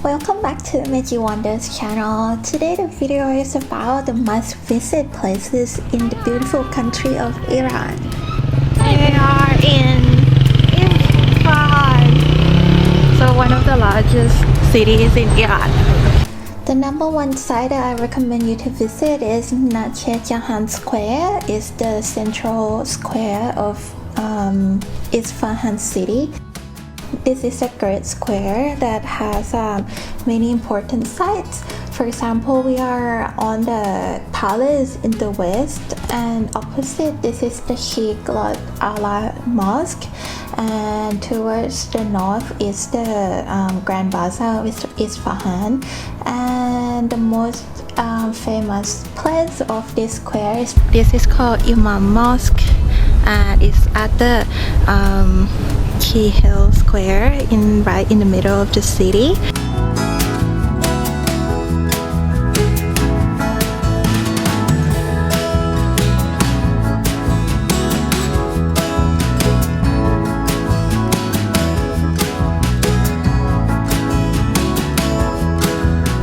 Welcome back to Meiji Wonders channel. Today the video is about the must-visit places in the beautiful country of Iran. We are in Isfahan, so one of the largest cities in Iran. The number one site that I recommend you to visit is Naqsh-e Jahan Square. It's the central square of Isfahan city. This is a great square that has many important sites. For example, we are on the palace in the west, and opposite this is the Alborz Mosque, and towards the north is the Grand Bazaar of Isfahan. And the most famous place of this square is called Imam Mosque, and it's at the Hill Square right in the middle of the city.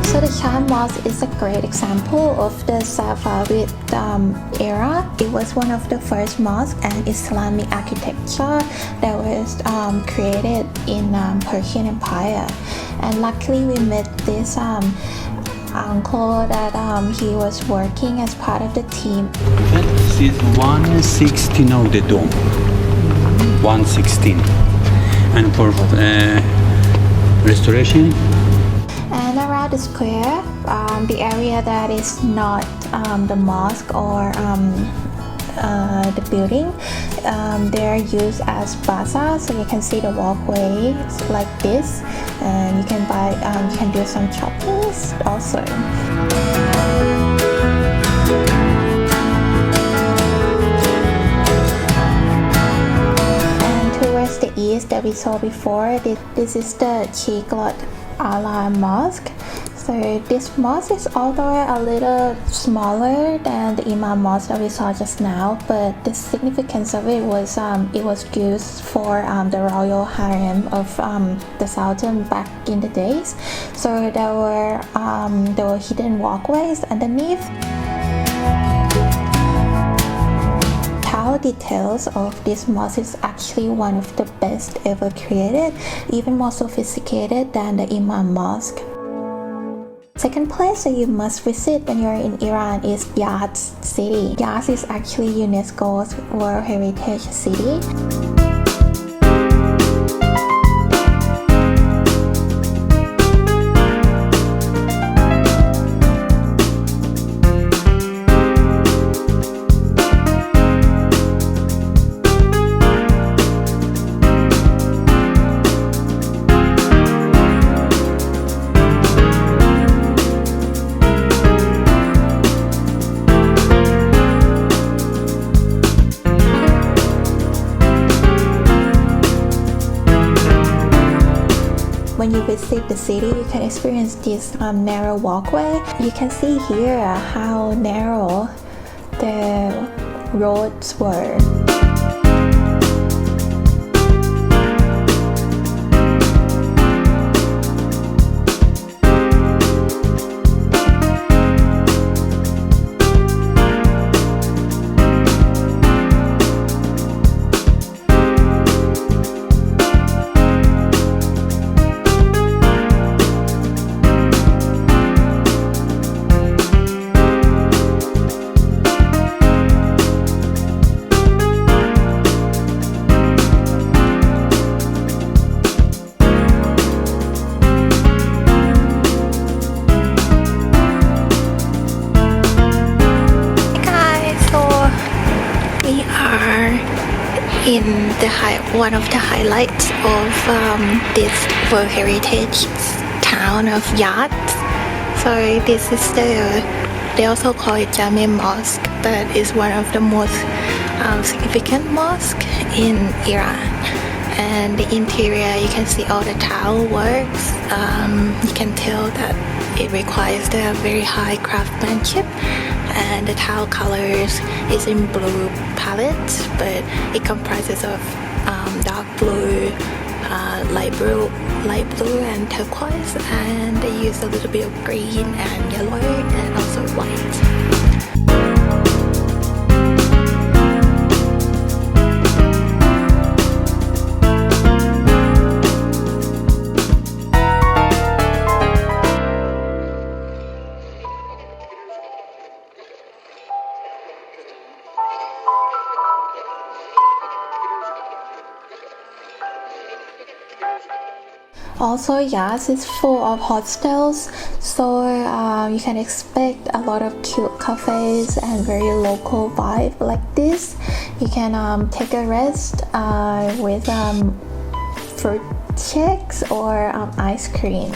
So the Jahan Mosque is a great example of the Safavid era. It was one of the first mosques and Islamic architecture that was created in Persian Empire. And luckily we met this uncle that he was working as part of the team. This is 116 of the dome. 116. And for restoration. And around the square, the area that is not the mosque or the building, they're used as bazaar. So you can see the walkway like this, and you can buy, you can do some shoppings also. And towards the east that we saw before, this is the Alborz Mosque. So this mosque is although a little smaller than the Imam Mosque that we saw just now, but the significance of it was used for the royal harem of the Sultan back in the days. So there were hidden walkways underneath. Tile details of this mosque is actually one of the best ever created, even more sophisticated than the Imam Mosque. Second place that you must visit when you're in Iran is Yazd city. Yazd is actually UNESCO's World Heritage City. When you visit the city, you can experience this narrow walkway. You can see here how narrow the roads were. In one of the highlights of this World Heritage town of Yacht. So this is they also call it Jamia Mosque, but it's one of the most significant mosques in Iran. And the interior, you can see all the tile works. You can tell that it requires the very high craftsmanship, and the tile colors is in blue palette, but it comprises of dark blue, light blue and turquoise, and they use a little bit of green and yellow and also white. Also, Yazd is full of hostels, so you can expect a lot of cute cafes and very local vibe like this. You can take a rest with fruit shakes or ice cream.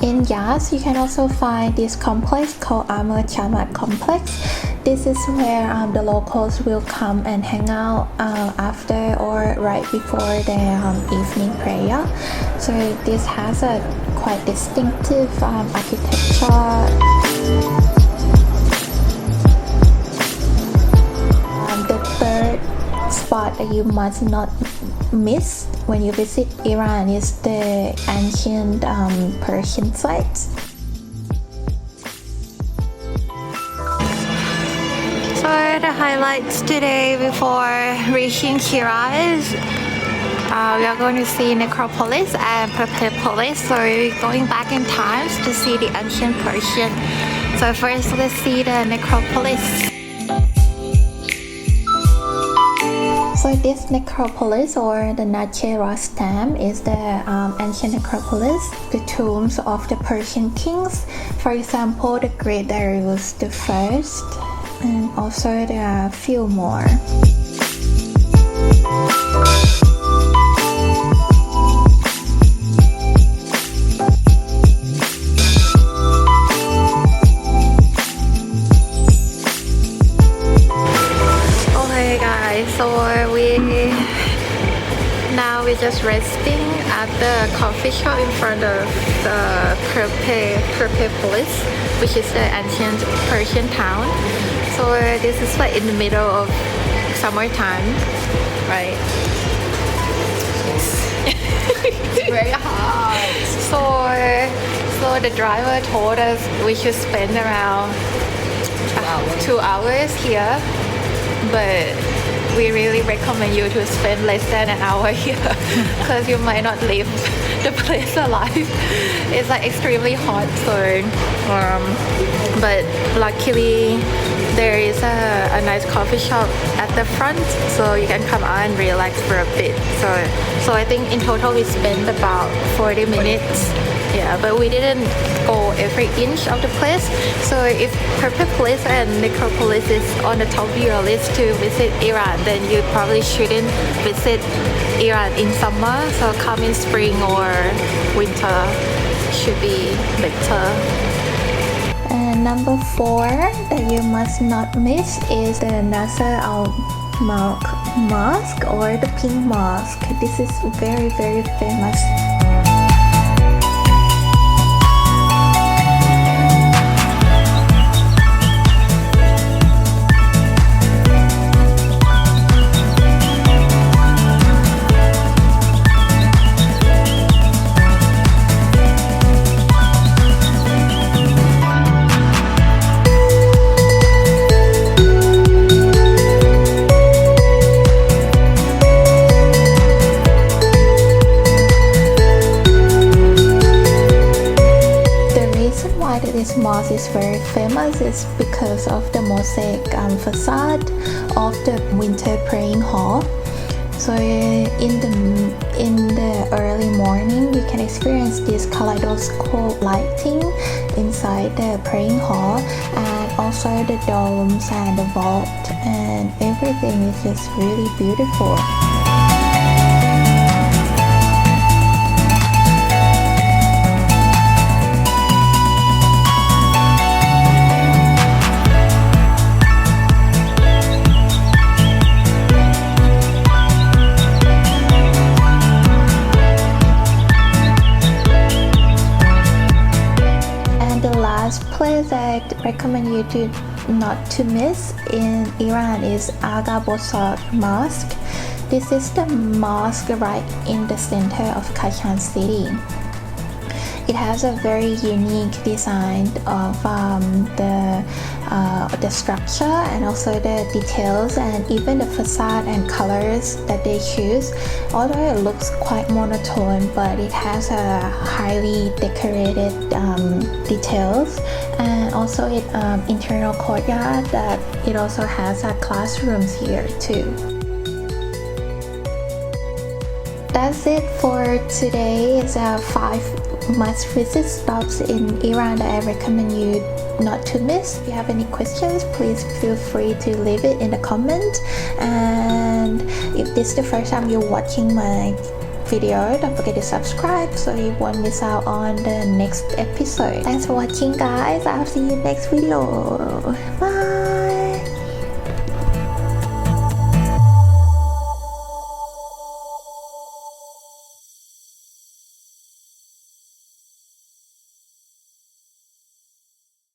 In Yazd, you can also find this complex called Amr Chamat complex. This is where the locals will come and hang out after or right before their evening prayer. So this has a quite distinctive architecture. The third spot that you must not miss when you visit Iran is the ancient Persian sites. So the highlights today before reaching Shiraz, we are going to see Necropolis and Persepolis. So we're going back in time to see the ancient Persian. So first let's see the Necropolis. So this necropolis, or the Naqsh-e Rostam, is the ancient necropolis, the tombs of the Persian kings. For example, the great Darius the First, and also there are a few more. So we're just resting at the coffee shop in front of the Persepolis, which is the ancient Persian town. So this is like in the middle of summertime, right? It's very hot. So the driver told us we should spend around 2 hours here, but we really recommend you to spend less than an hour here because you might not leave the place alive. It's like extremely hot, so but luckily there is a nice coffee shop at the front, so you can come out and relax for a bit. So I think in total we spent about 40 minutes. Yeah, but we didn't go every inch of the place. So if Persepolis and Necropolis is on the top of your list to visit Iran, then you probably shouldn't visit Iran in summer. So come in spring or winter should be better. And number 4 that you must not miss is the Nasir-ol-molk Mosque, or the Pink Mosque. This is very, very famous. This mosque is very famous is because of the mosaic facade of the winter praying hall. So in the early morning, you can experience this kaleidoscope lighting inside the praying hall, and also the domes and the vault, and everything is just really beautiful. Place I recommend you not to miss in Iran is Agha Bozorg Mosque. This is the mosque right in the center of Kashan city. It has a very unique design of the structure and also the details and even the facade and colors that they choose. Although it looks quite monotone, but it has a highly decorated details, and also it internal courtyard that it also has classrooms here too. That's it for today. It's 5 must-visit stops in Iran that I recommend you not to miss. If you have any questions, please feel free to leave it in the comments. And if this is the first time you're watching my video, don't forget to subscribe so you won't miss out on the next episode. Thanks for watching, guys. I'll see you next video. Bye.